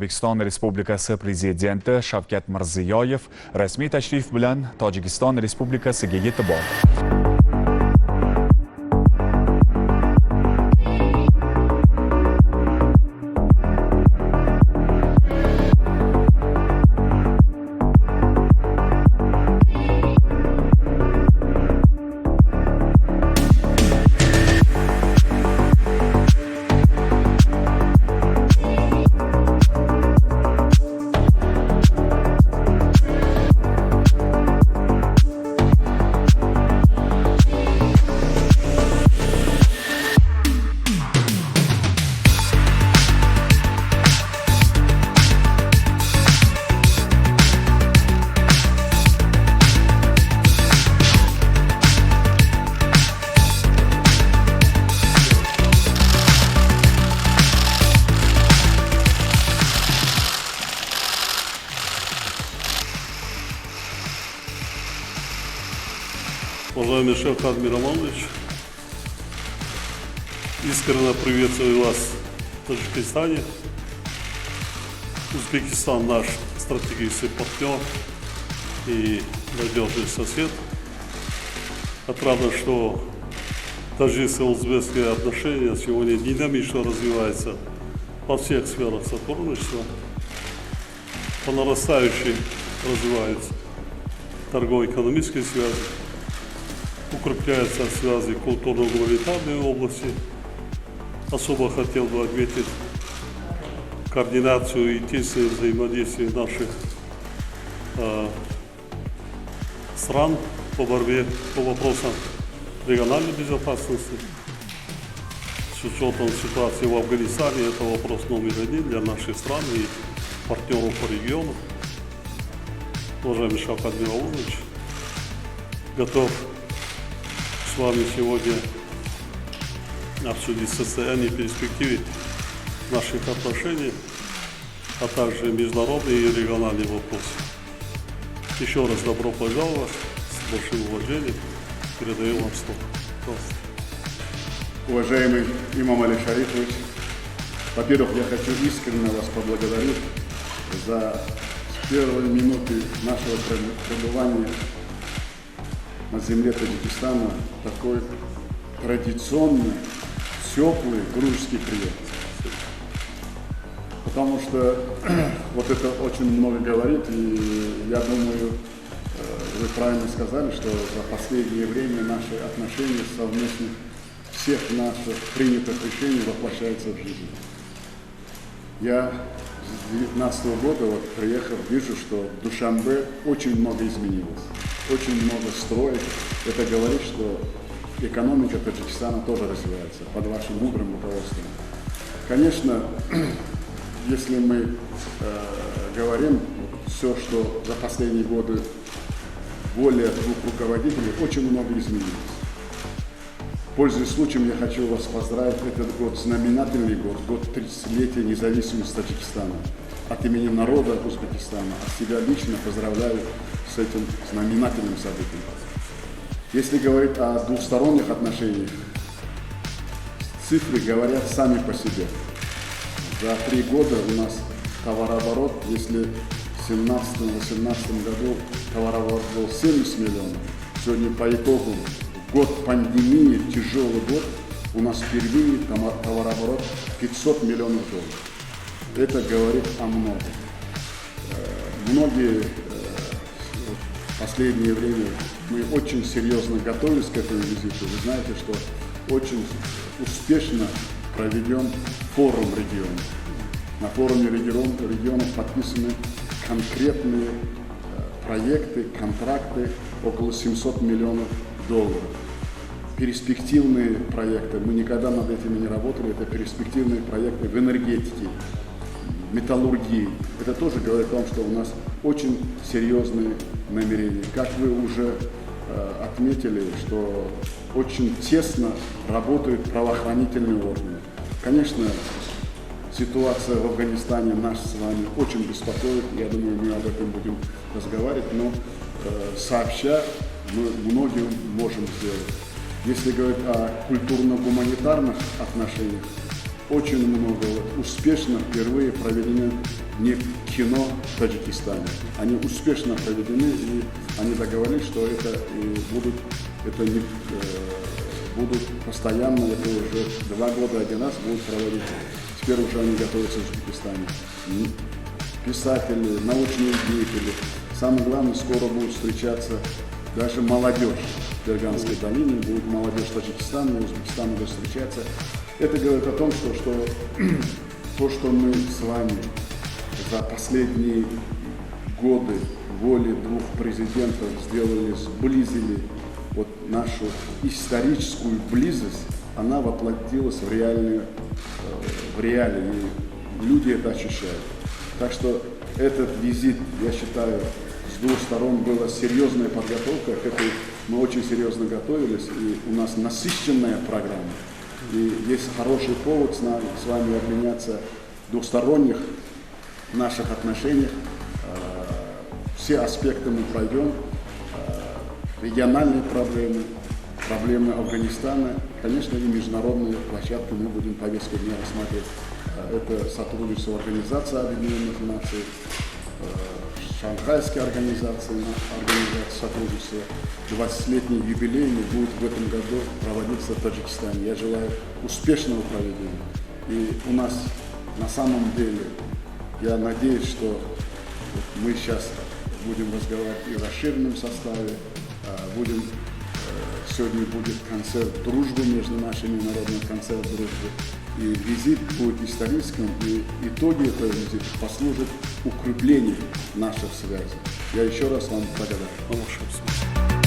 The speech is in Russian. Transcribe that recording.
O'zbekiston Respublikasi Prezidenti Shavkat Mirziyoyev rasmiy tashrif bilan Tojikiston Respublikasiga yetib bordi. Уважаемый Шавкат Миромонович, искренне приветствую вас в Таджикистане. Узбекистан наш стратегический партнер и надежный сосед. Отрадно, что таджикско-узбекские отношения сегодня динамично развиваются во всех сферах сотрудничества. По нарастающей развиваются торгово-экономические связи. Укрепляются связи культурно-гуманитарной области. Особо хотел бы отметить координацию и тесное взаимодействие наших стран по борьбе по вопросам региональной безопасности. С учетом ситуации в Афганистане это вопрос номер один для наших стран и партнеров по региону. Уважаемый Шавкат Миромонович, готов с вами сегодня обсудить состояние и перспективы наших отношений, а также международные и региональные вопросы. Еще раз добро пожаловать, с большим уважением передаю вам слово. Пожалуйста. Уважаемый имам Али Шарифович, во-первых, я хочу искренне вас поблагодарить за первые минуты нашего пребывания на земле Таджикистана такой традиционный, теплый дружеский прием. Потому что вот это очень много говорит, и я думаю, вы правильно сказали, что за последнее время наши отношения совместных всех наших принятых решений воплощаются в жизнь. Я с 2019 года, вот, приехав, вижу, что в Душанбе очень много изменилось. Очень много строек. Это говорит, что экономика Таджикистана тоже развивается под вашим мудрым руководством. Конечно, если мы говорим все, что за последние годы более двух руководителей, очень много изменилось. Пользуясь случаем, я хочу вас поздравить. Этот год знаменательный год, год 30-летия независимости Таджикистана. От имени народа Узбекистана, от себя лично поздравляю с этим знаменательным событием. Если говорить о двусторонних отношениях, цифры говорят сами по себе. За 3 года у нас товарооборот, если в 2017-2018 году товарооборот был 70 миллионов, сегодня по итогу год пандемии, тяжелый год, у нас впервые товарооборот 500 миллионов долларов. Это говорит о многом. Многие в последнее время мы очень серьезно готовились к этому визиту. Вы знаете, что очень успешно проведен форум регионов. На форуме регионов подписаны конкретные проекты, контракты около 700 миллионов долларов. Перспективные проекты, мы никогда над этими не работали, это перспективные проекты в энергетике, металлургии. Это тоже говорит о том, что у нас очень серьезные намерения. Как вы уже отметили, что очень тесно работают правоохранительные органы. Конечно, ситуация в Афганистане нас с вами очень беспокоит. Я думаю, мы об этом будем разговаривать, но сообща мы многим можем сделать. Если говорить о культурно-гуманитарных отношениях, очень много успешно впервые проведены не кино в Таджикистане. Они успешно проведены, и они договорились, что это будут постоянно, это уже 2 года один раз будут проводить. Теперь уже они готовятся в Узбекистане. Писатели, научные деятели. Самое главное, скоро будут встречаться даже молодежь в Ферганской долине, будет молодежь Таджикистана и Узбекистана будут встречаться. Это говорит о том, что то, что мы с вами за последние годы воли 2 президентов сделали, сблизили вот нашу историческую близость, она воплотилась в реалии, и люди это ощущают. Так что этот визит, я считаю, с 2 сторон была серьезная подготовка, к этой мы очень серьезно готовились, и у нас насыщенная программа. И есть хороший повод с вами обменяться в двусторонних наших отношениях. Все аспекты мы пройдем, региональные проблемы, проблемы Афганистана, конечно, и международные площадки мы будем повестку дня рассматривать. Это сотрудничество Организации Объединенных Наций, Шанхайской организации сотрудничества. 20-летний юбилейный будет в этом году проводиться в Таджикистане. Я желаю успешного проведения. И у нас на самом деле, я надеюсь, что мы сейчас будем разговаривать и в расширенном составе, сегодня будет концерт дружбы между нашими народными, концерт дружбы. И визит будет историческим, и итоги этого визита послужат укреплению наших связей. Я еще раз вам благодарен.